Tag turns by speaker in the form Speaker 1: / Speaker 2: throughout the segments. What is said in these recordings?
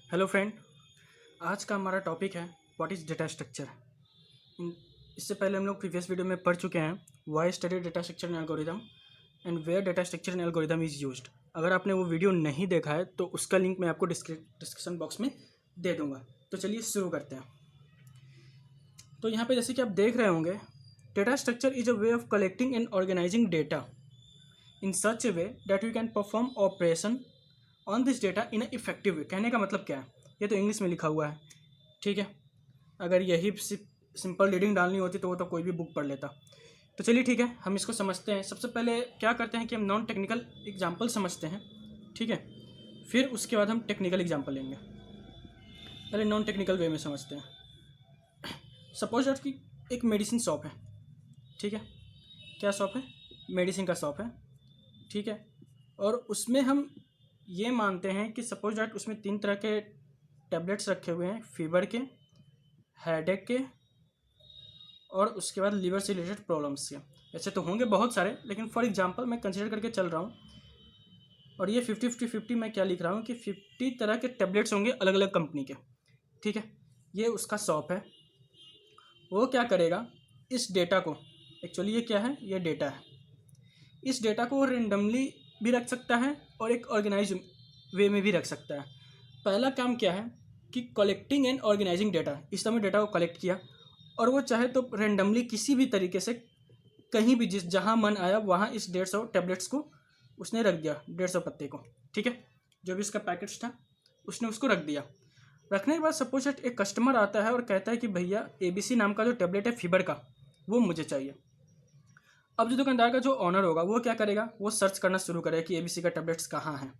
Speaker 1: Hello friend, आज का हमारा टॉपिक है व्हाट इज़ डेटा स्ट्रक्चर। इससे पहले हम लोग प्रीवियस वीडियो में पढ़ चुके हैं why study data structure and algorithm and where data structure and algorithm is used. अगर आपने वो वीडियो नहीं देखा है तो उसका लिंक मैं आपको डिस्क्रिप्शन बॉक्स में दे दूँगा। तो चलिए शुरू करते हैं। तो यहाँ पे जैसे कि आप देख रहे होंगे, data structure is a way of collecting and organizing data in such a way that you can perform operation on this data in a effective way. कहने का मतलब क्या है, ये तो इंग्लिश में लिखा हुआ है, ठीक है। अगर यही सिंपल रीडिंग डालनी होती तो वो तो कोई भी बुक पढ़ लेता। तो चलिए ठीक है, हम इसको समझते हैं। सबसे पहले क्या करते हैं कि हम नॉन टेक्निकल एग्जाम्पल समझते हैं, ठीक है। फिर उसके बाद हम टेक्निकल एग्जाम्पल लेंगे। पहले नॉन टेक्निकल वे में समझते हैं। सपोज दैट कि एक मेडिसिन शॉप है, ठीक है। क्या शॉप है? मेडिसिन का शॉप है, ठीक है। और उसमें हम ये मानते हैं कि सपोज दैट उसमें 3 तरह के टैबलेट्स रखे हुए हैं, फीवर के, हेडेक के और उसके बाद लीवर से रिलेटेड प्रॉब्लम्स के। ऐसे तो होंगे बहुत सारे, लेकिन फॉर एग्जांपल मैं कंसिडर करके चल रहा हूँ। और ये 50-50 मैं क्या लिख रहा हूँ कि 50 तरह के टैबलेट्स होंगे अलग अलग कंपनी के, ठीक है। ये उसका शॉप है। वो क्या करेगा, इस डेटा को, एक्चुअली ये क्या है, ये डेटा है। इस डेटा को रेंडमली भी रख सकता है और एक ऑर्गेनाइज वे में भी रख सकता है। पहला काम क्या है कि कलेक्टिंग एंड ऑर्गेनाइजिंग डेटा। इस समय डेटा को कलेक्ट किया और वो चाहे तो रेंडमली किसी भी तरीके से कहीं भी जहाँ मन आया वहाँ इस 150 टैबलेट्स को उसने रख दिया, 150 पत्ते को, ठीक है। जो भी इसका पैकेट्स था उसने उसको रख दिया। रखने के बाद सपोज एक कस्टमर आता है और कहता है कि भैया ABC नाम का जो टैबलेट है फीवर का, वो मुझे चाहिए। अब जो दुकानदार का जो ऑनर होगा वो क्या करेगा, वो सर्च करना शुरू करेगा कि ABC का टैबलेट्स कहाँ है।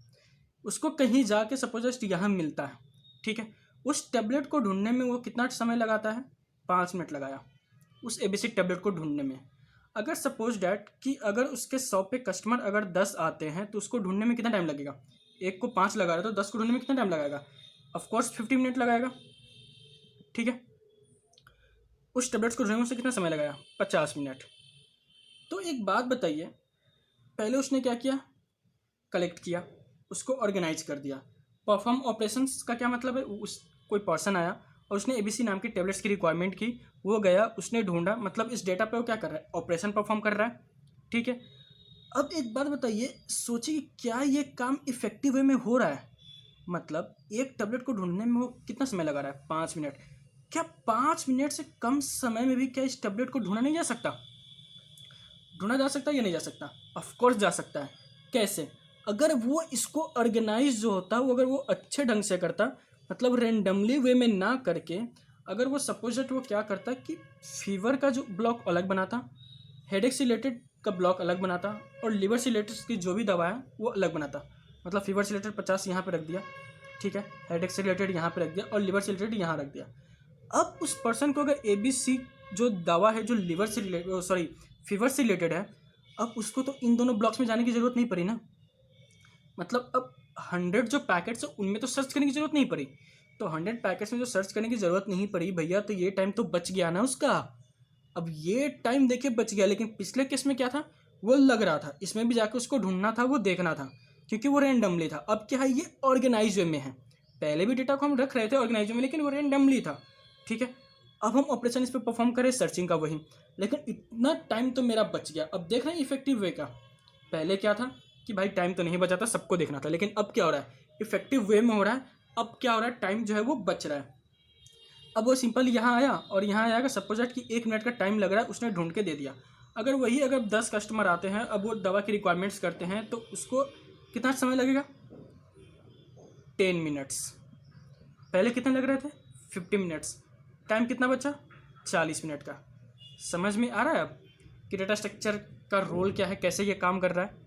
Speaker 1: उसको कहीं जाके सपोज यहाँ मिलता है, ठीक है। उस टैबलेट को ढूंढने में वो कितना समय लगाता है, 5 मिनट लगाया उस ABC टैबलेट को ढूंढने में। अगर सपोज डैट कि अगर उसके शॉप पे कस्टमर अगर 10 आते हैं तो उसको ढूंढने में कितना टाइम लगेगा। एक को 5 लगा रहा है तो 10 को ढूंढने में कितना टाइम लगाएगा, ऑफकोर्स 50 मिनट लगाएगा, ठीक है। उस टैबलेट्स को ढूंढने में उसे कितना समय लगाया, 50 मिनट। तो एक बात बताइए, पहले उसने क्या किया, कलेक्ट किया, उसको ऑर्गेनाइज कर दिया। परफॉर्म ऑपरेशंस का क्या मतलब है, उस कोई पर्सन आया और उसने ABC नाम की टैबलेट्स की रिक्वायरमेंट की, वो गया, उसने ढूंढा, मतलब इस डेटा पे वो क्या कर रहा है, ऑपरेशन परफॉर्म कर रहा है, ठीक है। अब एक बात बताइए, सोचिए क्या ये काम इफेक्टिव वे में हो रहा है। मतलब एक टैबलेट को ढूंढने में वो कितना समय लगा रहा है, 5 मिनट। क्या 5 मिनट से कम समय में भी क्या इस टैबलेट को ढूंढा नहीं जा सकता? ढूंढा जा सकता है या नहीं जा सकता? ऑफकोर्स जा सकता है। कैसे? अगर वो इसको ऑर्गेनाइज जो होता है वो अगर वो अच्छे ढंग से करता, मतलब रेंडमली वे में ना करके, अगर वो सपोज वो क्या करता कि फीवर का जो ब्लॉक अलग बनाता, हेडेक से रिलेटेड का ब्लॉक अलग बनाता और लिवर से रिलेटेड की जो भी दवा है वो अलग बनाता। मतलब फीवर से रिलेटेड 50 यहाँ पर रख दिया, ठीक है। हेडेक से रिलेटेड यहाँ पर रख दिया और लिवर से रिलेटेड यहाँ रख दिया। अब उस पर्सन को अगर ABC जो दवा है जो लिवर से रिलेटेड, सॉरी फीवर से रिलेटेड है, अब उसको तो इन दोनों ब्लॉक्स में जाने की ज़रूरत नहीं पड़ी ना। मतलब अब 100 जो पैकेट्स है उनमें तो सर्च करने की ज़रूरत नहीं पड़ी। तो 100 पैकेट्स में जो सर्च करने की ज़रूरत नहीं पड़ी भैया, तो ये टाइम तो बच गया ना उसका। अब ये टाइम देखिए बच गया, लेकिन पिछले केस में क्या था, वो लग रहा था, इसमें भी जाकर उसको ढूंढना था, वो देखना था, क्योंकि वो रेंडमली था। अब क्या है, ये ऑर्गेनाइज वे में है। पहले भी डेटा को हम रख रहे थे ऑर्गेनाइज में, लेकिन वो रेंडमली था, ठीक है। अब हम ऑपरेशन इस पर परफॉर्म करें सर्चिंग का वही, लेकिन इतना टाइम तो मेरा बच गया। अब देख रहे हैं इफेक्टिव वे का। पहले क्या था कि भाई टाइम तो नहीं बचा था, सबको देखना था, लेकिन अब क्या हो रहा है, इफेक्टिव वे में हो रहा है। अब क्या हो रहा है, टाइम जो है वो बच रहा है। अब वो सिंपल यहाँ आया और यहाँ आएगा, सपोज दैट कि 1 मिनट का टाइम लग रहा है, उसने ढूंढ के दे दिया। अगर वही अगर 10 कस्टमर आते हैं, अब वो दवा की रिक्वायरमेंट्स करते हैं, तो उसको कितना समय लगेगा, 10 मिनट्स। पहले कितने लग रहे थे, 50 मिनट्स। टाइम कितना बचा, 40 मिनट का। समझ में आ रहा है अब कि डेटा स्ट्रक्चर का रोल क्या है, कैसे ये काम कर रहा है।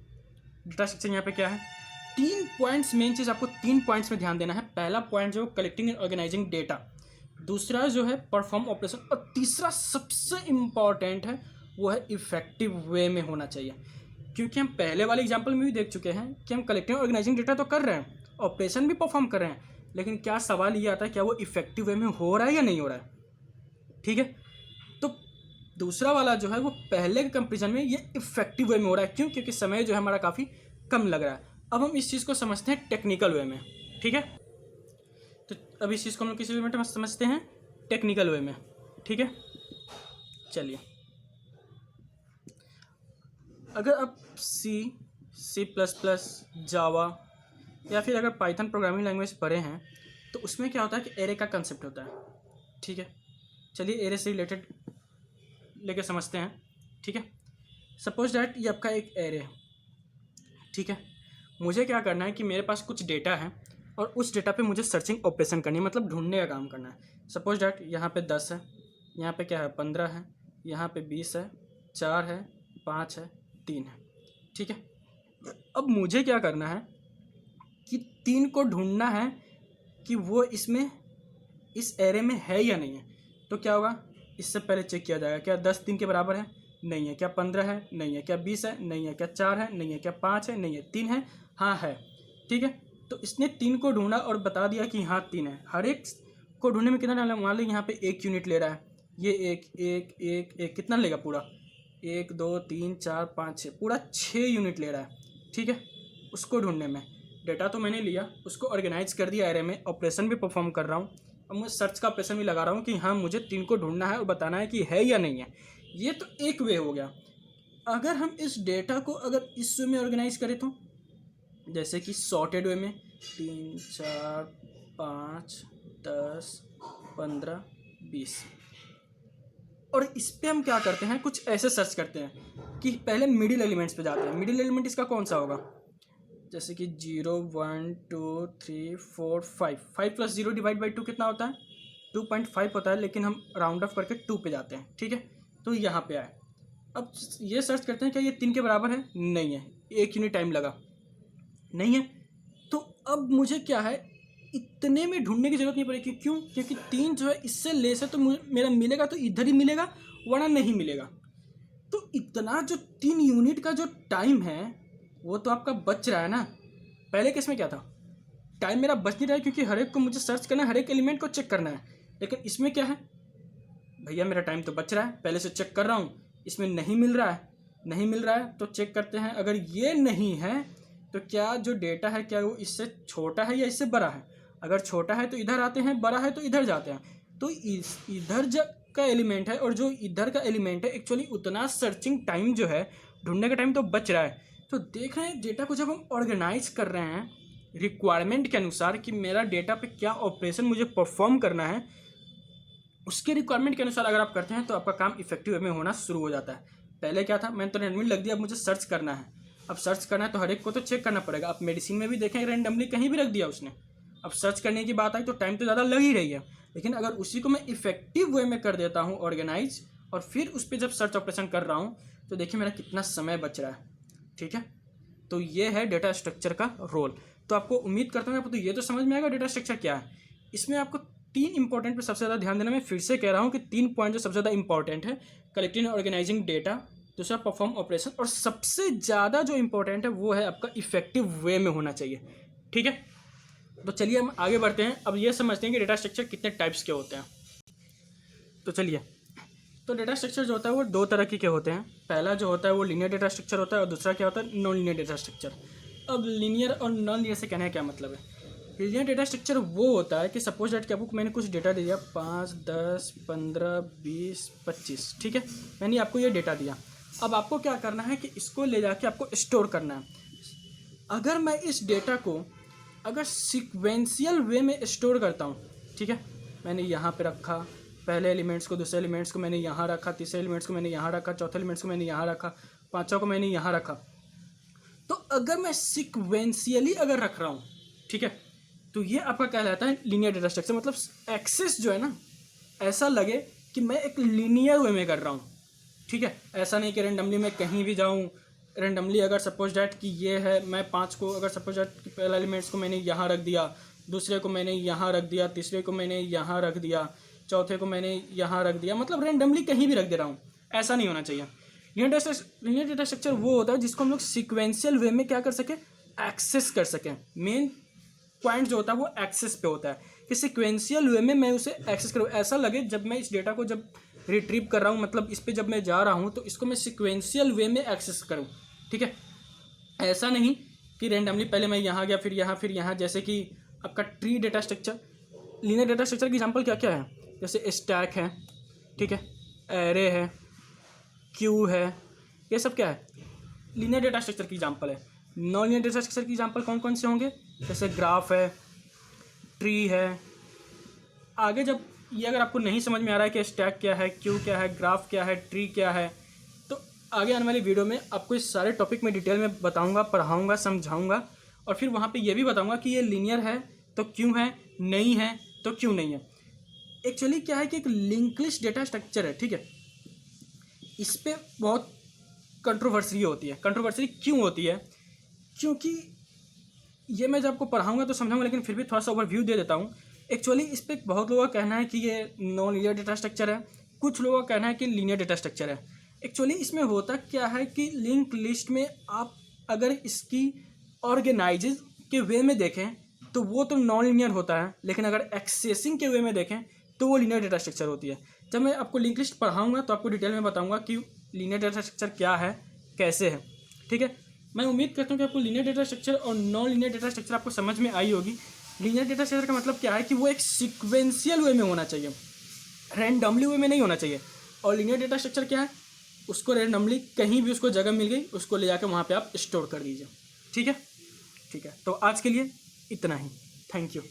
Speaker 1: डेटा स्ट्रक्चर यहाँ पे क्या है, 3 पॉइंट्स, मेन चीज़ आपको 3 पॉइंट्स में ध्यान देना है। पहला पॉइंट जो कलेक्टिंग एंड ऑर्गेनाइजिंग डेटा, दूसरा जो है परफॉर्म ऑपरेशन, और तीसरा सबसे इम्पॉर्टेंट है वो है इफेक्टिव वे में होना चाहिए। क्योंकि हम पहले वाले एग्जाम्पल में भी देख चुके हैं कि हम कलेक्टिंग ऑर्गेनाइजिंग डेटा तो कर रहे हैं, ऑपरेशन भी परफॉर्म कर रहे हैं, लेकिन क्या सवाल ये आता है क्या वो इफेक्टिव वे में हो रहा है या नहीं हो रहा है, ठीक है। तो दूसरा वाला जो है वो पहले के कंपेरिजन में ये इफेक्टिव वे में हो रहा है। क्यों? क्योंकि समय जो है हमारा काफ़ी कम लग रहा है। अब हम इस चीज़ को समझते हैं टेक्निकल वे में, ठीक है। तो अभी इस चीज़ को हम लोग किसी वे में समझते हैं, टेक्निकल वे में। ठीक है, चलिए। अगर आप सी प्लस प्लस, जावा या फिर अगर पाइथन प्रोग्रामिंग लैंग्वेज पढ़े हैं तो उसमें क्या होता है कि एरे का कंसेप्ट होता है। ठीक है, चलिए एरे से रिलेटेड लेके समझते हैं। ठीक है, सपोज दैट ये आपका एक एरे है। ठीक है, मुझे क्या करना है कि मेरे पास कुछ डेटा है और उस डेटा पे मुझे सर्चिंग ऑपरेशन करनी है, मतलब ढूंढने का काम करना है। सपोज दैट यहाँ पे 10 है, यहाँ पे क्या है 15 है, यहाँ पे 20 है, 4 है, 5 है, 3 है। ठीक है, अब मुझे क्या करना है कि 3 को ढूंढना है कि वो इसमें इस एरे में है या नहीं है। तो क्या होगा, इससे पहले चेक किया जाएगा क्या 10 3 के बराबर है, नहीं है। क्या 15 है, नहीं है। क्या 20 है, नहीं है। क्या 4 है, नहीं है। क्या 5 है, नहीं है। 3 है, हाँ है। ठीक है, तो इसने 3 को ढूंढा और बता दिया कि हाँ 3 है। हर एक को ढूंढने में कितना डाला, मान लो यहाँ पे 1 यूनिट ले रहा है। ये एक कितना लेगा पूरा, 1 2 3 4 5 6, पूरा 6 यूनिट ले रहा है। ठीक है, उसको ढूंढने में डेटा तो मैंने लिया, उसको ऑर्गेनाइज कर दिया एरे में, ऑपरेशन भी परफॉर्म कर रहा हूँ। अब मैं सर्च का ऑपरेशन भी लगा रहा हूँ कि हाँ मुझे 3 को ढूंढना है और बताना है कि है या नहीं है। ये तो एक वे हो गया। अगर हम इस डेटा को अगर इस वे में ऑर्गेनाइज करें तो जैसे कि सॉर्टेड वे में 3 4 5 10 15 20, और इस पर हम क्या करते हैं, कुछ ऐसे सर्च करते हैं कि पहले मिडिल एलिमेंट्स पे जाते हैं। मिडिल एलिमेंट इसका कौन सा होगा, जैसे कि 0 1 2 3 4 5, 5 प्लस 0 डिवाइड बाई 2 कितना होता है, 2.5 होता है, लेकिन हम राउंड ऑफ करके 2 पे जाते हैं। ठीक है, तो यहाँ पे आए। अब ये सर्च करते हैं क्या ये 3 के बराबर है, नहीं है, 1 यूनिट टाइम लगा, नहीं है। तो अब मुझे क्या है, इतने में ढूंढने की जरूरत नहीं पड़ेगी। क्यों, क्योंकि 3 जो है इससे लेस है, तो मेरा मिलेगा तो इधर ही मिलेगा, वरना नहीं मिलेगा। तो इतना जो 3 यूनिट का जो टाइम है वो तो आपका बच रहा है ना। पहले केस में क्या था, टाइम मेरा बच नहीं रहा है क्योंकि हर एक को मुझे सर्च करना है, हर एक एलिमेंट को चेक करना है। लेकिन इसमें क्या है, भैया मेरा टाइम तो बच रहा है, पहले से चेक कर रहा हूँ, इसमें नहीं मिल रहा है, नहीं मिल रहा है तो चेक करते हैं। अगर ये नहीं है तो क्या जो डेटा है क्या वो इससे छोटा है या इससे बड़ा है। अगर छोटा है तो इधर आते हैं, बड़ा है तो इधर जाते हैं। तो इधर का एलिमेंट है और जो इधर का एलिमेंट है, एक्चुअली उतना सर्चिंग टाइम जो है, ढूंढने का टाइम तो बच रहा है। तो देख रहे हैं डेटा को जब हम ऑर्गेनाइज कर रहे हैं रिक्वायरमेंट के अनुसार कि मेरा डेटा पे क्या ऑपरेशन मुझे परफॉर्म करना है, उसके रिक्वायरमेंट के अनुसार अगर आप करते हैं तो आपका काम इफेक्टिव वे में होना शुरू हो जाता है। पहले क्या था, मैंने तो रैंडमली लग दिया, अब मुझे सर्च करना है। अब सर्च करना है तो हर एक को तो चेक करना पड़ेगा। आप मेडिसिन में भी देखें रैंडमली कहीं भी रख दिया उसने, अब सर्च करने की बात आई तो टाइम तो ज़्यादा लग ही रही है। लेकिन अगर उसी को मैं इफेक्टिव वे में कर देता हूँ ऑर्गेनाइज, और फिर उस पर जब सर्च ऑपरेशन कर रहा हूँ तो देखिए मेरा कितना समय बच रहा है। ठीक है, तो ये है डेटा स्ट्रक्चर का रोल। तो आपको उम्मीद करता हूँ आपको तो ये तो समझ में आएगा डेटा स्ट्रक्चर क्या है। इसमें आपको 3 इंपॉर्टेंट पे सबसे ज़्यादा ध्यान देना। मैं फिर से कह रहा हूँ कि 3 पॉइंट जो सबसे ज़्यादा इंपॉर्टेंट है, कलेक्टिंग एंड ऑर्गेनाइजिंग डेटा, दूसरा परफॉर्म ऑपरेशन, और सबसे ज़्यादा जो इंपॉर्टेंट है वो है आपका इफेक्टिव वे में होना चाहिए। ठीक है, तो चलिए हम आगे बढ़ते हैं। अब ये समझते हैं कि डेटा स्ट्रक्चर कितने टाइप्स के होते हैं। तो चलिए, तो डेटा स्ट्रक्चर जो होता है वो 2 तरह के होते हैं। पहला जो होता है वो लीनियर डेटा स्ट्रक्चर होता है और दूसरा क्या होता है, नॉन लीनियर डेटा स्ट्रक्चर। अब लीनियर और नॉन लीनियर से कहने का क्या मतलब है। लीनियर डेटा स्ट्रक्चर वो होता है कि सपोज दैट कि आपको मैंने कुछ डेटा दे दिया 5 10 15 20 25, ठीक है, मैंने आपको ये डेटा दिया। अब आपको क्या करना है कि इसको ले जाके आपको स्टोर करना है। अगर मैं इस डेटा को अगर सीक्वेंशियल वे में स्टोर करता हूँ, ठीक है, मैंने यहाँ पे रखा, पहले एलिमेंट्स को, दूसरे एलिमेंट्स को मैंने यहाँ रखा, तीसरे एलिमेंट्स को मैंने यहाँ रखा, चौथे एलिमेंट्स को मैंने यहाँ रखा, पाँचों को मैंने यहाँ रखा। तो अगर मैं सीक्वेंशियली अगर रख रहा हूँ, ठीक है, तो ये आपका कहलाता है लीनियर डेटा स्ट्रक्चर। मतलब एक्सेस जो है ना, ऐसा लगे कि मैं एक लीनियर वे में कर रहा हूँ। ठीक है, ऐसा नहीं कि रेंडमली मैं कहीं भी जाऊँ, रेंडमली अगर सपोज डैट कि ये है, मैं 5 को अगर सपोज डैट कि पहला एलिमेंट्स को मैंने यहाँ रख दिया, दूसरे को मैंने यहाँ रख दिया, तीसरे को मैंने यहाँ रख दिया, चौथे को मैंने यहाँ रख दिया, मतलब रेंडमली कहीं भी रख दे रहा हूँ। ऐसा नहीं होना चाहिए। लीनियर डेटा स्ट्रक्चर वो होता है जिसको हम लोग सिक्वेंशियल वे में क्या कर सकें, एक्सेस कर सकें। मेन पॉइंट जो होता है वो एक्सेस पे होता है कि सिक्वेंशियल वे में मैं उसे एक्सेस करूँ। ऐसा लगे जब मैं इस डेटा को जब रिट्रीव कर रहा हूँ, मतलब इस पे जब मैं जा रहा हूँ तो इसको मैं सिक्वेंशियल वे में एक्सेस करूँ। ठीक है, ऐसा नहीं कि रैंडमली पहले मैं यहाँ गया फिर यहाँ फिर यहाँ, जैसे कि आपका tree data structure. Linear data structure की एग्जांपल क्या क्या है, जैसे स्टैक है, ठीक है, एरे है, क्यू है, ये सब क्या है, लीनियर डेटा स्ट्रक्चर की एग्जांपल है। नॉन लीनियर डेटा स्ट्रक्चर की एग्जांपल कौन कौन से होंगे, जैसे ग्राफ है, ट्री है। आगे जब ये अगर आपको नहीं समझ में आ रहा है कि स्टैक क्या है, क्यू क्या है, ग्राफ क्या है, ट्री क्या है, तो आगे आने वाली वीडियो में आपको इस सारे टॉपिक में डिटेल में बताऊंगा, पढ़ाऊंगा, समझाऊंगा, और फिर वहाँ पे ये भी बताऊंगा कि ये लीनियर है तो क्यों है, नहीं है तो क्यों नहीं है। एक्चुअली क्या है कि एक लिंक लिस्ट डेटा स्ट्रक्चर है, ठीक है, इस पर बहुत कंट्रोवर्सी होती है। कंट्रोवर्सी क्यों होती है, क्योंकि ये मैं जब आपको पढ़ाऊंगा तो समझाऊंगा, लेकिन फिर भी थोड़ा सा ओवरव्यू दे देता हूँ। एक्चुअली इस पर बहुत लोगों का कहना है कि ये नॉन लीनियर डेटा स्ट्रक्चर है, कुछ लोगों का कहना है कि लीनियर डेटा स्ट्रक्चर है। एक्चुअली इसमें होता क्या है कि लिंक लिस्ट में आप अगर इसकी ऑर्गेनाइजेज के वे में देखें तो वो तो नॉन लीनियर होता है, लेकिन अगर एक्सेसिंग के वे में देखें तो वो लीनियर डेटा स्ट्रक्चर होती है। जब मैं आपको लिंक लिस्ट पढ़ाऊँगा तो आपको डिटेल में बताऊँगा कि लीनियर डेटा स्ट्रक्चर क्या है, कैसे है, ठीक है। मैं उम्मीद करता हूँ कि आपको लीनियर डेटा स्ट्रक्चर और नॉन लीनियर डेटा स्ट्रक्चर आपको समझ में आई होगी। लीनियर डेटा स्ट्रक्चर का मतलब क्या है कि वो एक सीक्वेंशियल वे में होना चाहिए, रैंडमली वे में नहीं होना चाहिए। और लीनियर डेटा स्ट्रक्चर क्या है, उसको रैंडमली कहीं भी उसको जगह मिल गई, उसको ले जाकर वहाँ पे आप स्टोर कर दीजिए, ठीक है। ठीक है, तो आज के लिए इतना ही। Thank you.